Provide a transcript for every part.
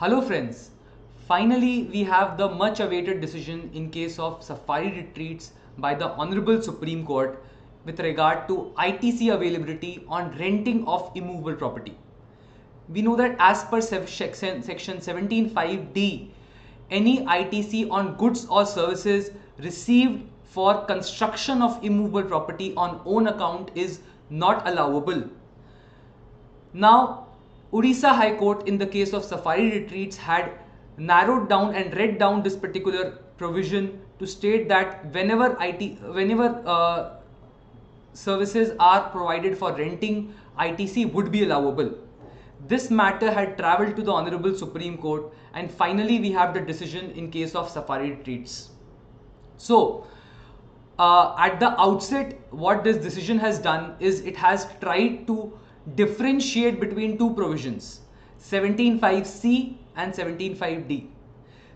Hello friends, finally we have the much awaited decision in case of Safari Retreats by the Honorable Supreme Court with regard to ITC availability on renting of immovable property. We know that as per section 17(5)(d), any ITC on goods or services received for construction of immovable property on own account is not allowable. Now, Odisha High Court in the case of Safari Retreats had narrowed down and read down this particular provision to state that whenever services are provided for renting, ITC would be allowable. This matter had travelled to the Honorable Supreme Court, and finally we have the decision in case of Safari Retreats. So, at the outset, what this decision has done is it has tried to differentiate between two provisions, 17(5)(c) and 17(5)(d).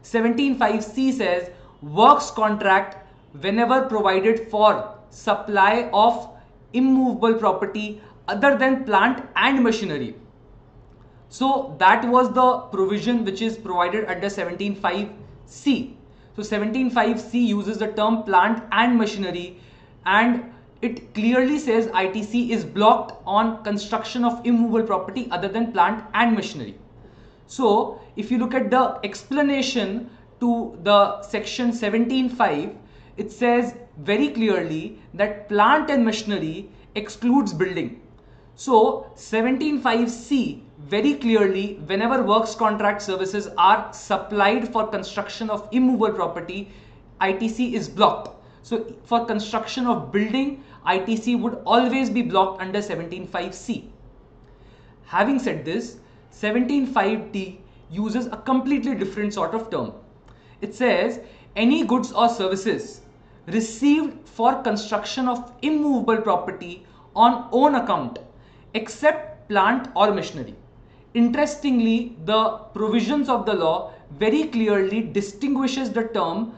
17(5)(c) says works contract whenever provided for supply of immovable property other than plant and machinery. So that was the provision which is provided under 17(5)(c). So 17(5)(c) uses the term plant and machinery, and it clearly says ITC is blocked on construction of immovable property other than plant and machinery. So if you look at the explanation to the section 17(5), it says very clearly that plant and machinery excludes building. So 17(5)(c) very clearly, whenever works contract services are supplied for construction of immovable property, ITC is blocked. So for construction of building, ITC would always be blocked under 17(5)(c). Having said this, 17(5)(d) uses a completely different sort of term. It says any goods or services received for construction of immovable property on own account except plant or machinery. Interestingly, the provisions of the law very clearly distinguishes the term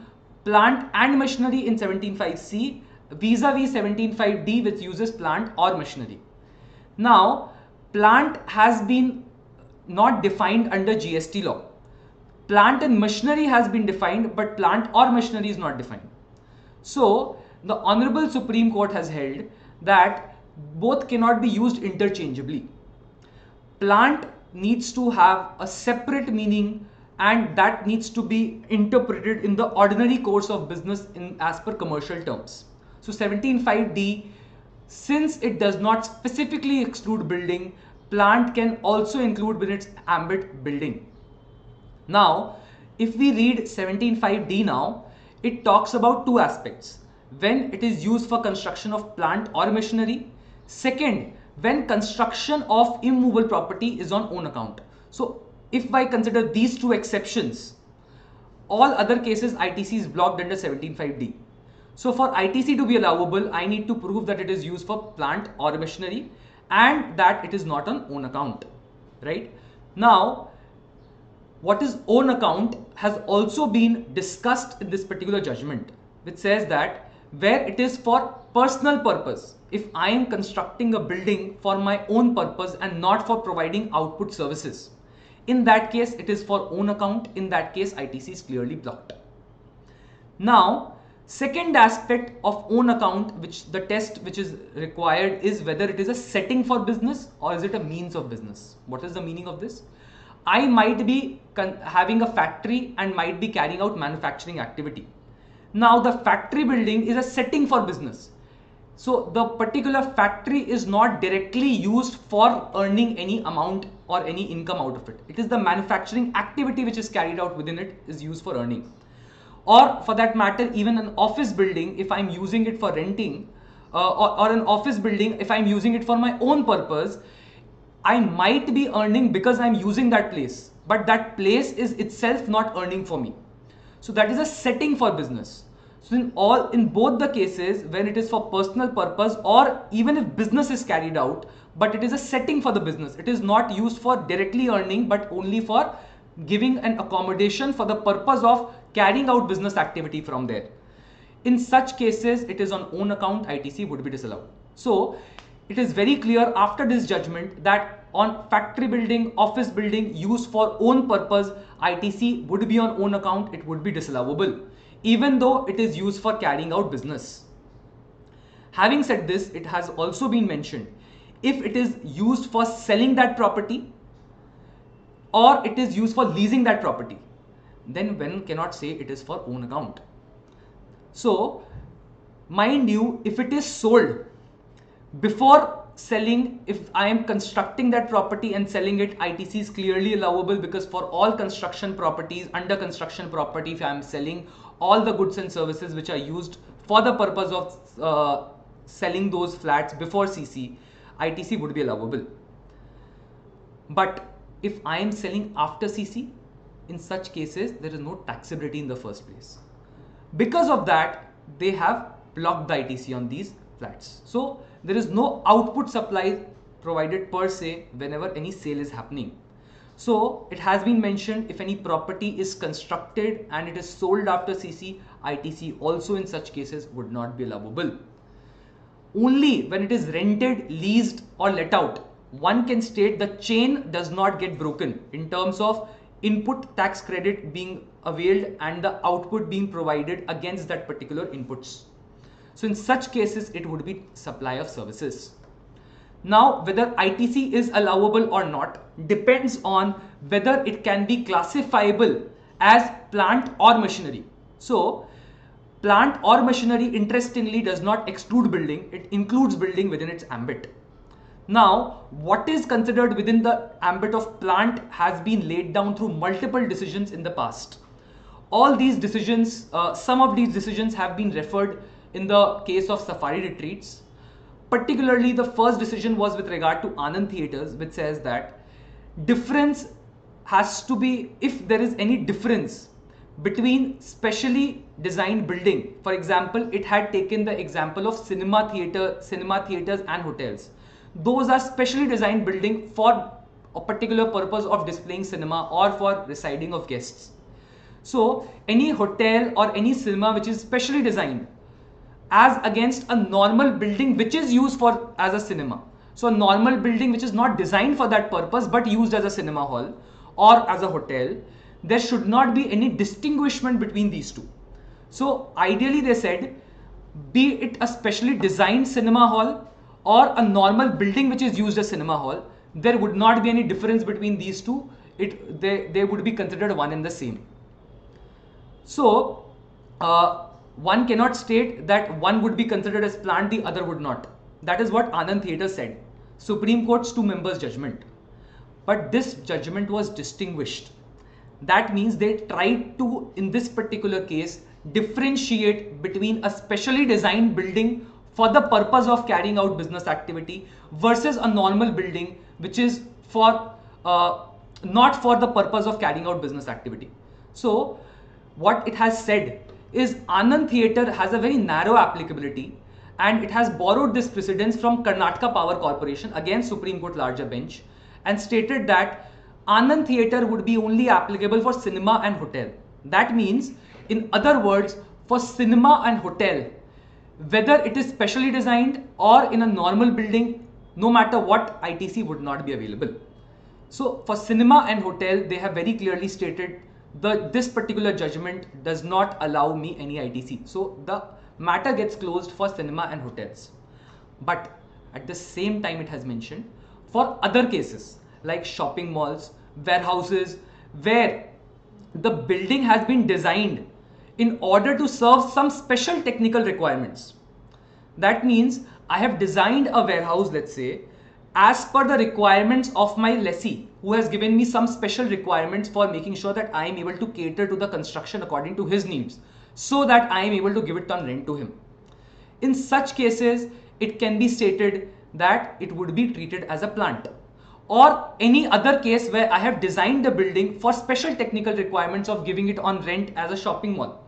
plant and machinery in 17(5)(c) vis-a-vis 17(5)(d) which uses plant or machinery. Now, plant has been not defined under GST law. Plant and machinery has been defined, but plant or machinery is not defined. So, the Honorable Supreme Court has held that both cannot be used interchangeably. Plant needs to have a separate meaning, and that needs to be interpreted in the ordinary course of business as per commercial terms. So 17(5)(d), since it does not specifically exclude building, plant can also include within its ambit building. Now, if we read 17(5)(d) now, it talks about two aspects: when it is used for construction of plant or machinery. Second, when construction of immovable property is on own account. So if I consider these two exceptions, all other cases ITC is blocked under 17(5)(d). So for ITC to be allowable, I need to prove that it is used for plant or machinery and that it is not on own account, right? Now, what is own account has also been discussed in this particular judgment, which says that where it is for personal purpose, if I am constructing a building for my own purpose and not for providing output services, in that case it is for own account. In that case, ITC is clearly blocked. Now, second aspect of own account, which the test which is required is whether it is a setting for business or is it a means of business. What is the meaning of this? I might be having a factory and might be carrying out manufacturing activity. Now the factory building is a setting for business. So the particular factory is not directly used for earning any amount or any income out of it. It is the manufacturing activity which is carried out within it is used for earning. Or for that matter, even an office building, if I'm using it for renting, or an office building, if I'm using it for my own purpose, I might be earning because I'm using that place, but that place is itself not earning for me. So that is a setting for business. So in both the cases, when it is for personal purpose or even if business is carried out, but it is a setting for the business, it is not used for directly earning, but only for giving an accommodation for the purpose of carrying out business activity from there. In such cases, it is on own account, ITC would be disallowed. So it is very clear after this judgment that on factory building, office building used for own purpose, ITC would be on own account, it would be disallowable, even though it is used for carrying out business. Having said this, it has also been mentioned, if it is used for selling that property or it is used for leasing that property, then one cannot say it is for own account. So, mind you, if it is sold before selling, if I am constructing that property and selling it, ITC is clearly allowable, because for all construction properties, under construction property, if I am selling all the goods and services which are used for the purpose of selling those flats before CC, ITC would be allowable. But if I am selling after CC, in such cases, there is no taxability in the first place. Because of that, they have blocked the ITC on these flats. So there is no output supply provided per se whenever any sale is happening. So it has been mentioned, if any property is constructed and it is sold after CC, ITC also in such cases would not be allowable. Only when it is rented, leased or let out, one can state the chain does not get broken in terms of input tax credit being availed and the output being provided against that particular inputs. So in such cases, it would be supply of services. Now, whether ITC is allowable or not depends on whether it can be classifiable as plant or machinery. So, plant or machinery, interestingly, does not exclude building, it includes building within its ambit. Now, what is considered within the ambit of plant has been laid down through multiple decisions in the past. All these decisions, some of these decisions have been referred in the case of Safari Retreats. Particularly, the first decision was with regard to Anand Theatres, which says that difference has to be, if there is any difference between specially designed building. For example, it had taken the example of cinema theatres and hotels. Those are specially designed building for a particular purpose of displaying cinema or for residing of guests. So any hotel or any cinema which is specially designed as against a normal building which is used for as a cinema. So a normal building which is not designed for that purpose but used as a cinema hall or as a hotel, there should not be any distinguishment between these two. So ideally they said, be it a specially designed cinema hall or a normal building which is used as cinema hall, there would not be any difference between these two. They would be considered one and the same. So one cannot state that one would be considered as plant, the other would not. That is what Anand Theatres said. Supreme Court's 2 members judgment. But this judgment was distinguished. That means they tried to, in this particular case, differentiate between a specially designed building for the purpose of carrying out business activity versus a normal building which is for not for the purpose of carrying out business activity. So what it has said is Anand Theatre has a very narrow applicability, and it has borrowed this precedence from Karnataka Power Corporation, again Supreme Court larger bench, and stated that Anand Theatre would be only applicable for cinema and hotel. That means, in other words, for cinema and hotel, whether it is specially designed or in a normal building, no matter what, ITC would not be available. So for cinema and hotel, they have very clearly stated this particular judgment does not allow me any ITC. So the matter gets closed for cinema and hotels. But at the same time, it has mentioned for other cases like shopping malls, warehouses, where the building has been designed in order to serve some special technical requirements. That means I have designed a warehouse, let's say, as per the requirements of my lessee, who has given me some special requirements for making sure that I am able to cater to the construction according to his needs, so that I am able to give it on rent to him. In such cases, it can be stated that it would be treated as a plant. Or any other case where I have designed the building for special technical requirements of giving it on rent as a shopping mall.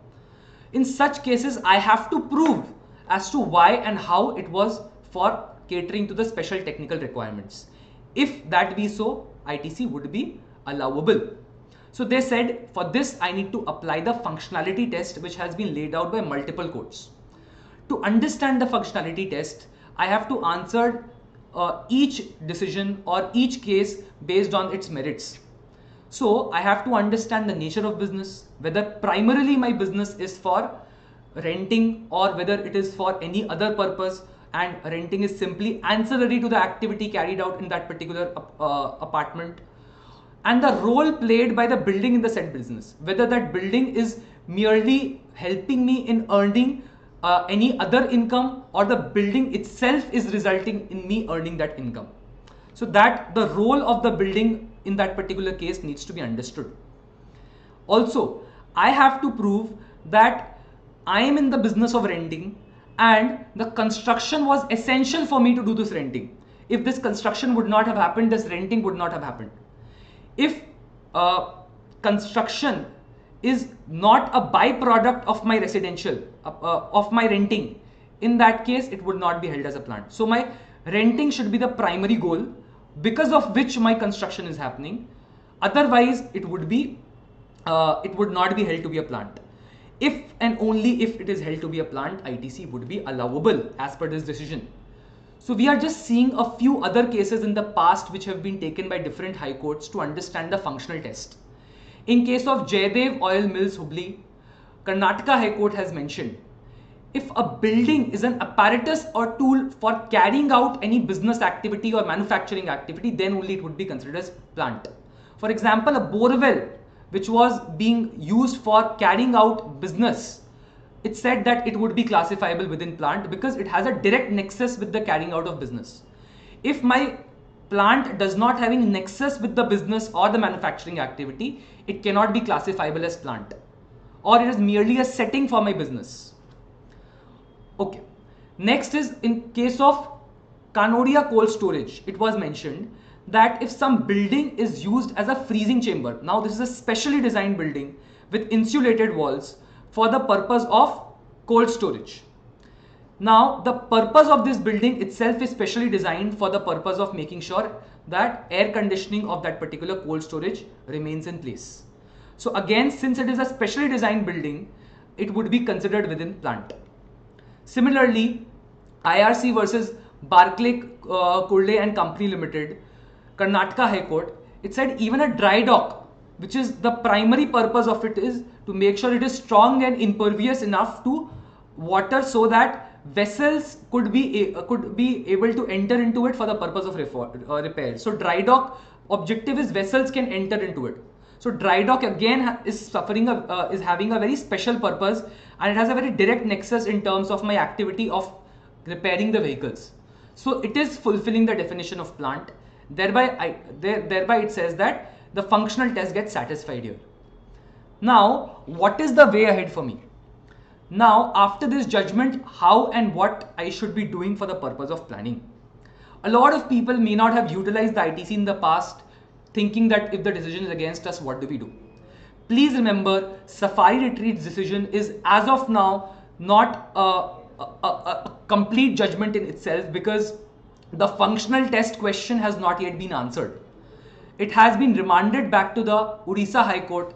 In such cases, I have to prove as to why and how it was for catering to the special technical requirements. If that be so, ITC would be allowable. So they said, for this I need to apply the functionality test which has been laid out by multiple courts. To understand the functionality test, I have to answer each decision or each case based on its merits. So I have to understand the nature of business, whether primarily my business is for renting or whether it is for any other purpose, and renting is simply ancillary to the activity carried out in that particular apartment, and the role played by the building in the said business, whether that building is merely helping me in earning any other income, or the building itself is resulting in me earning that income. So that the role of the building in that particular case needs to be understood. Also, I have to prove that I am in the business of renting and the construction was essential for me to do this renting. If this construction would not have happened, this renting would not have happened. If construction is not a byproduct of my residential, of my renting, in that case it would not be held as a plant. So my renting should be the primary goal because of which my construction is happening. Otherwise it would not be held to be a plant. If and only if it is held to be a plant, ITC would be allowable as per this decision. So we are just seeing a few other cases in the past which have been taken by different high courts to understand the functional test. In case of Jaydev Oil Mills Hubli, Karnataka High Court has mentioned, if a building is an apparatus or tool for carrying out any business activity or manufacturing activity, then only it would be considered as plant. For example, a borewell which was being used for carrying out business, it said that it would be classifiable within plant because it has a direct nexus with the carrying out of business. If my plant does not have any nexus with the business or the manufacturing activity, it cannot be classifiable as plant, or it is merely a setting for my business. Okay. Next is in case of Kanodia cold storage, it was mentioned that if some building is used as a freezing chamber, now this is a specially designed building with insulated walls for the purpose of cold storage. Now the purpose of this building itself is specially designed for the purpose of making sure that air conditioning of that particular cold storage remains in place. So again, since it is a specially designed building, it would be considered within plant. Similarly, IRC versus Barclay Kurde and Company Limited, Karnataka High Court, it said even a dry dock, which is the primary purpose of it is to make sure it is strong and impervious enough to water so that vessels could be able to enter into it for the purpose of repair. So dry dock objective is vessels can enter into it. So dry dock again is having a very special purpose, and it has a very direct nexus in terms of my activity of repairing the vehicles. So it is fulfilling the definition of plant. Thereby it says that the functional test gets satisfied here. Now, what is the way ahead for me? Now, after this judgment, how and what I should be doing for the purpose of planning? A lot of people may not have utilized the ITC in the past, thinking that if the decision is against us, what do we do? Please remember, Safari Retreat's decision is as of now not a complete judgment in itself, because the functional test question has not yet been answered. It has been remanded back to the Odisha High Court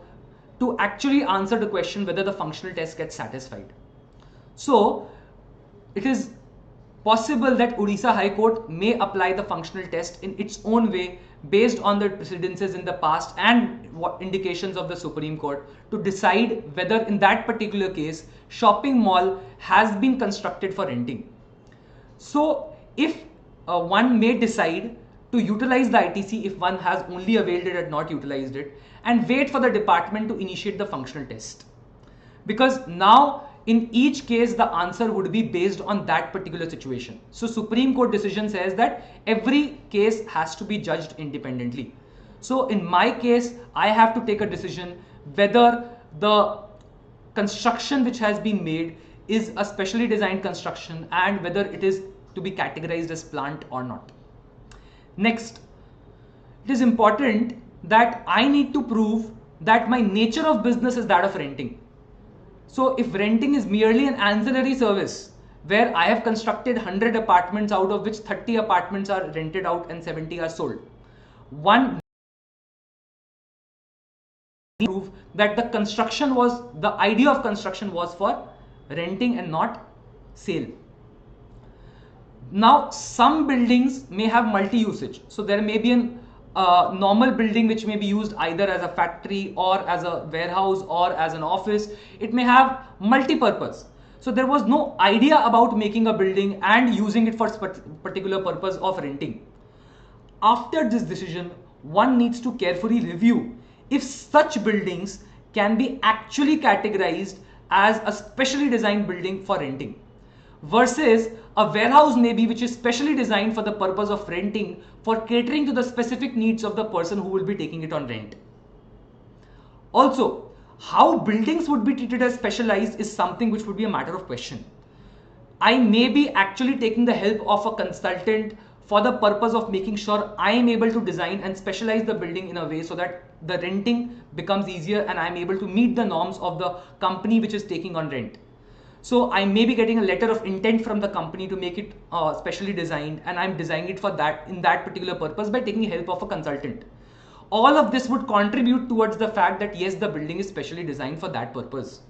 to actually answer the question whether the functional test gets satisfied. So it is possible that Odisha High Court may apply the functional test in its own way based on the precedences in the past and what indications of the Supreme Court to decide whether in that particular case shopping mall has been constructed for renting. So if one may decide to utilize the ITC if one has only availed it and not utilized it, and wait for the department to initiate the functional test. Because now in each case the answer would be based on that particular situation. So Supreme Court decision says that every case has to be judged independently. So in my case, I have to take a decision whether the construction which has been made is a specially designed construction and whether it is to be categorized as plant or not. Next, it is important that I need to prove that my nature of business is that of renting. So if renting is merely an ancillary service where I have constructed 100 apartments out of which 30 apartments are rented out and 70 are sold, one prove that the idea of construction was for renting and not sale. Now, some buildings may have multi-usage. So there may be an normal building which may be used either as a factory or as a warehouse or as an office. It may have multi-purpose. So there was no idea about making a building and using it for particular purpose of renting. After this decision, one needs to carefully review if such buildings can be actually categorized as a specially designed building for renting, versus a warehouse maybe which is specially designed for the purpose of renting for catering to the specific needs of the person who will be taking it on rent. Also, how buildings would be treated as specialized is something which would be a matter of question. I may be actually taking the help of a consultant for the purpose of making sure I am able to design and specialize the building in a way so that the renting becomes easier and I am able to meet the norms of the company which is taking on rent. So I may be getting a letter of intent from the company to make it specially designed, and I'm designing it for that in that particular purpose by taking help of a consultant. All of this would contribute towards the fact that yes, the building is specially designed for that purpose.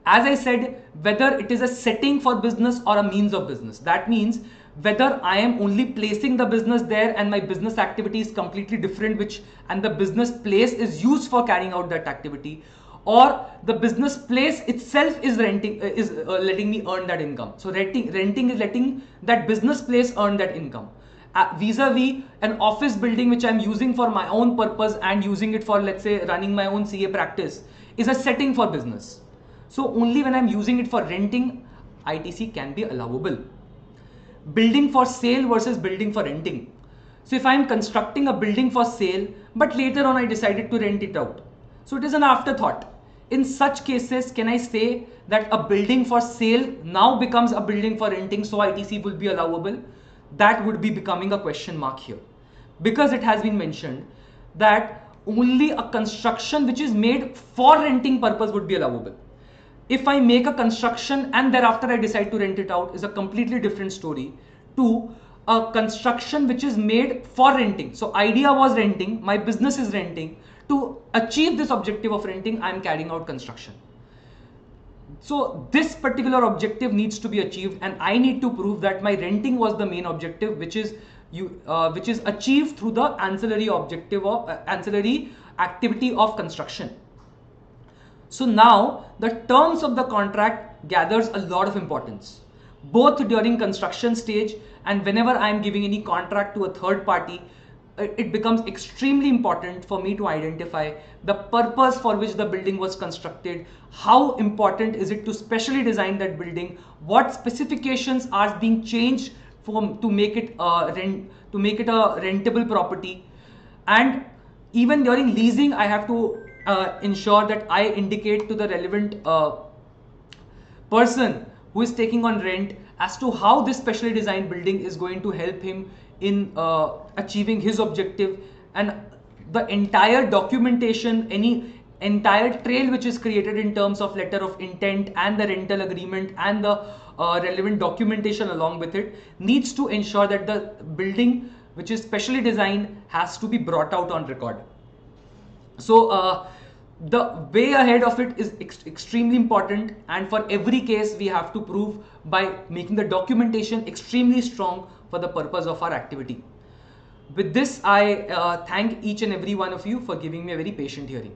As I said, whether it is a setting for business or a means of business, that means whether I am only placing the business there and my business activity is completely different, and the business place is used for carrying out that activity, or the business place itself is letting me earn that income. So renting is letting that business place earn that income. Vis-a-vis an office building which I'm using for my own purpose and using it for, let's say, running my own CA practice, is a setting for business. So only when I'm using it for renting, ITC can be allowable. Building for sale versus building for renting. So if I'm constructing a building for sale, but later on I decided to rent it out, so it is an afterthought. In such cases, can I say that a building for sale now becomes a building for renting, so ITC will be allowable? That would be becoming a question mark here, because it has been mentioned that only a construction which is made for renting purpose would be allowable. If I make a construction and thereafter I decide to rent it out, is a completely different story to a construction which is made for renting. So idea was renting, my business is renting. To achieve this objective of renting, I am carrying out construction. So this particular objective needs to be achieved, and I need to prove that my renting was the main objective, which is achieved through the ancillary objective of ancillary activity of construction. So now the terms of the contract gathers a lot of importance, both during construction stage and whenever I am giving any contract to a third party. It becomes extremely important for me to identify the purpose for which the building was constructed, how important is it to specially design that building, what specifications are being changed to make it a rentable property, and even during leasing I have to ensure that I indicate to the relevant person who is taking on rent as to how this specially designed building is going to help him in achieving his objective, and the entire documentation, any entire trail which is created in terms of letter of intent and the rental agreement and the relevant documentation along with it, needs to ensure that the building which is specially designed has to be brought out on record. So the way ahead of it is extremely important, and for every case we have to prove by making the documentation extremely strong for the purpose of our activity. With this, I thank each and every one of you for giving me a very patient hearing.